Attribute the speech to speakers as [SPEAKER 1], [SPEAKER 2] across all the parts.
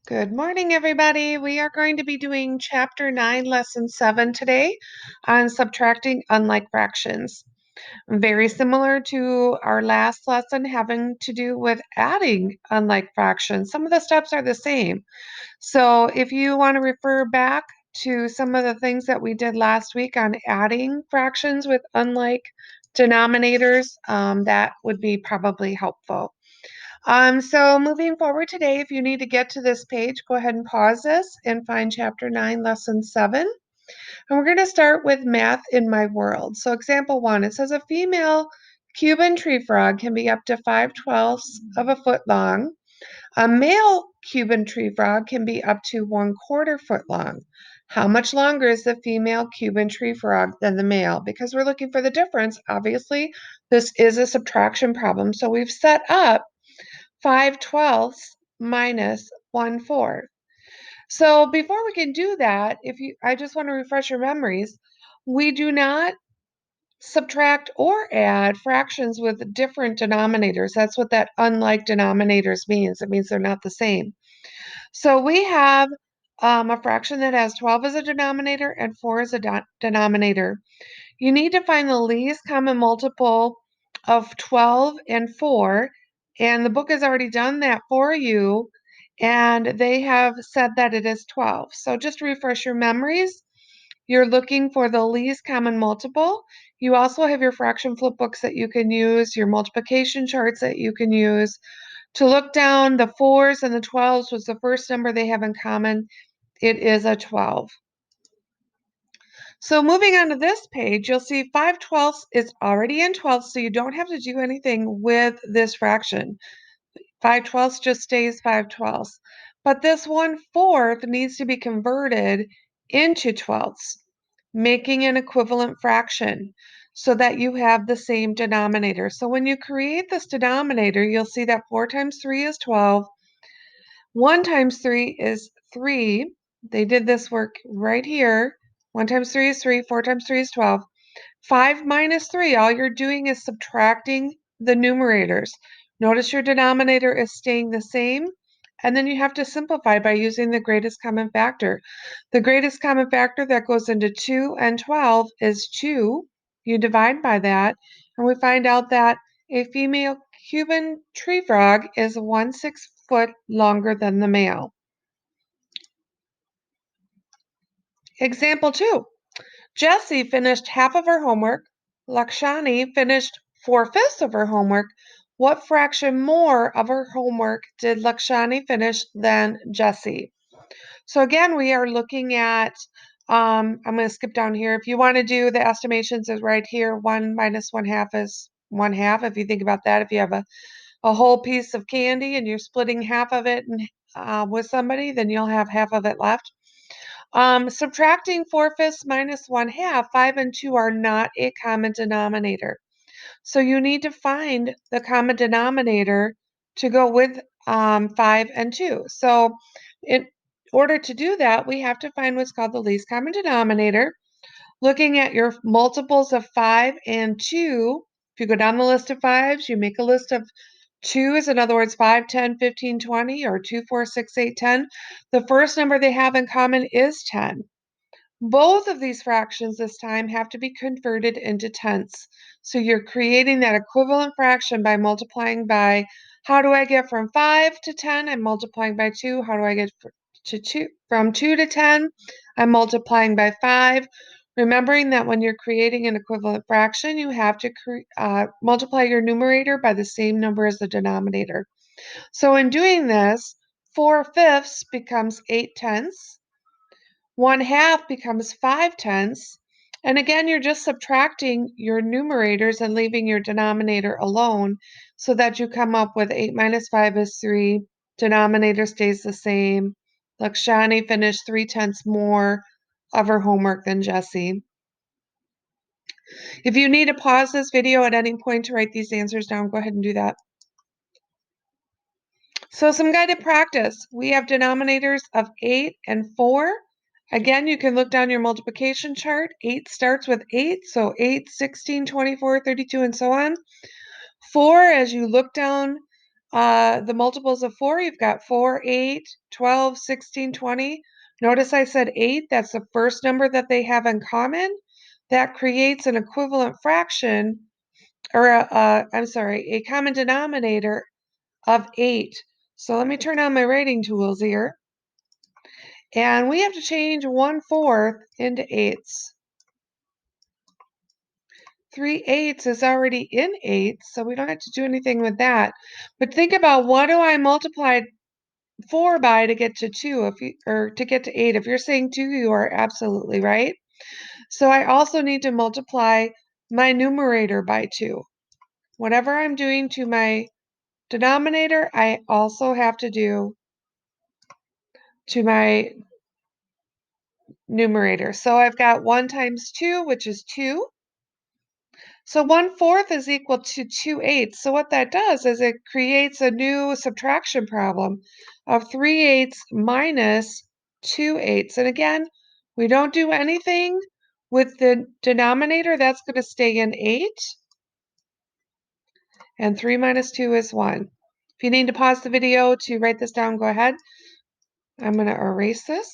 [SPEAKER 1] Good morning, everybody. We are going to be doing Chapter 9, Lesson 7 today on subtracting unlike fractions. Very similar to our last lesson having to do with adding unlike fractions. Some of the steps are the same. So if you want to refer back to some of the things that we did last week on adding fractions with unlike denominators, that would be probably helpful. So moving forward today, if you need to get to this page, go ahead and pause this and find Chapter 9, Lesson 7. And we're going to start with Math in My World. So example 1, it says a female Cuban tree frog can be up to 5/12 of a foot long. A male Cuban tree frog can be up to 1/4 foot long. How much longer is the female Cuban tree frog than the male? Because we're looking for the difference, obviously, this is a subtraction problem. So we've set up 5/12 minus 1/4. So before we can do that, I just want to refresh your memories. We do not subtract or add fractions with different denominators. That's what that unlike denominators means. It means they're not the same. So we have a fraction that has 12 as a denominator and 4 as a denominator. You need to find the least common multiple of 12 and 4, and the book has already done that for you, and they have said that it is 12. So just to refresh your memories, you're looking for the least common multiple. You also have your fraction flip books that you can use, your multiplication charts that you can use. To look down, the 4s and the 12s was the first number they have in common. It is a 12. So moving on to this page, you'll see 5/12 is already in 12, so you don't have to do anything with this fraction. 5/12 just stays 5/12. But this 1/4 needs to be converted into 12ths, making an equivalent fraction so that you have the same denominator. So when you create this denominator, you'll see that 4 times 3 is 12. 1 times 3 is 3. They did this work right here. 1 times 3 is 3. 4 times 3 is 12. 5 minus 3, all you're doing is subtracting the numerators. Notice your denominator is staying the same, and then you have to simplify by using the greatest common factor. The greatest common factor that goes into 2 and 12 is 2. You divide by that, and we find out that a female Cuban tree frog is 1/6 foot longer than the male. Example 2. Jessie finished half of her homework. Lakshani finished 4/5 of her homework. What fraction more of her homework did Lakshani finish than Jessie? So again, we are looking at, I'm going to skip down here. If you want to do the estimations is right here. 1 minus 1/2 is 1/2. If you think about that, if you have a whole piece of candy and you're splitting half of it with somebody, then you'll have half of it left. Subtracting 4/5 minus 1/2, 5 and 2 are not a common denominator. So you need to find the common denominator to go with 5 and 2. So in order to do that, we have to find what's called the least common denominator. Looking at your multiples of 5 and 2, if you go down the list of 5s, you make a list of 2s, in other words, 5, 10, 15, 20, or 2, 4, 6, 8, 10. The first number they have in common is 10. Both of these fractions this time have to be converted into tenths. So you're creating that equivalent fraction by multiplying by, how do I get from 5 to 10? I'm multiplying by 2. How do I get to 2? From 2 to 10, I'm multiplying by 5. Remembering that when you're creating an equivalent fraction, you have to multiply your numerator by the same number as the denominator. So in doing this, 4/5 becomes 8/10. 1/2 becomes 5/10. And again, you're just subtracting your numerators and leaving your denominator alone so that you come up with 8 minus 5 is 3. Denominator stays the same. Lakshani finished 3/10 more of her homework than Jessie. If you need to pause this video at any point to write these answers down, go ahead and do that. So some guided practice. We have denominators of 8 and 4. Again, you can look down your multiplication chart. 8 starts with 8, so 8, 16, 24, 32, and so on. 4, as you look down the multiples of 4, you've got 4, 8, 12, 16, 20. Notice I said 8. That's the first number that they have in common. That creates an equivalent fraction, or a common denominator of 8. So let me turn on my writing tools here. And we have to change 1/4 into eighths. 3/8 is already in eighths, so we don't have to do anything with that. But think about, what do I multiply 4 by to get to 2, or to get to 8? If you're saying 2, you are absolutely right. So I also need to multiply my numerator by 2. Whatever I'm doing to my denominator, I also have to do to my numerator. So I've got 1 times 2, which is 2. So 1/4 is equal to 2/8. So what that does is it creates a new subtraction problem of 3/8 minus 2/8. And again, we don't do anything with the denominator. That's going to stay in 8. And 3 minus 2 is 1. If you need to pause the video to write this down, go ahead. I'm going to erase this.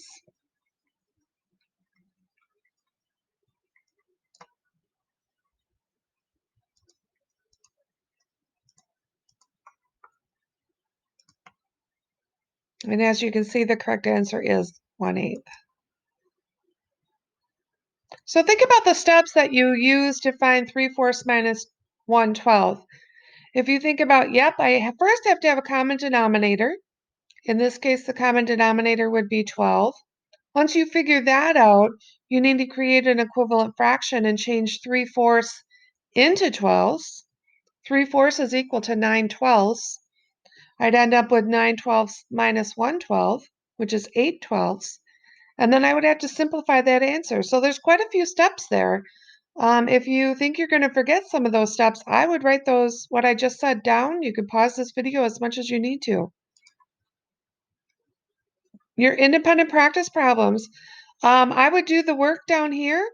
[SPEAKER 1] And as you can see, the correct answer is 1/8. So think about the steps that you use to find 3/4 minus 1/12. If you think about, yep, first have to have a common denominator. In this case, the common denominator would be 12. Once you figure that out, you need to create an equivalent fraction and change 3/4 into 12ths. 3/4 is equal to 9/12. I'd end up with 9/12 minus 1/12, which is 8/12. And then I would have to simplify that answer. So there's quite a few steps there. If you think you're going to forget some of those steps, I would write what I just said, down. You can pause this video as much as you need to. Your independent practice problems. I would do the work down here.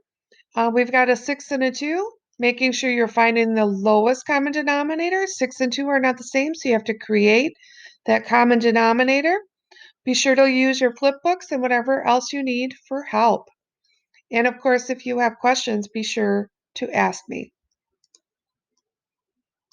[SPEAKER 1] We've got a 6 and a 2, making sure you're finding the lowest common denominator. 6 and 2 are not the same, so you have to create that common denominator. Be sure to use your flip books and whatever else you need for help. And of course, if you have questions, be sure to ask me.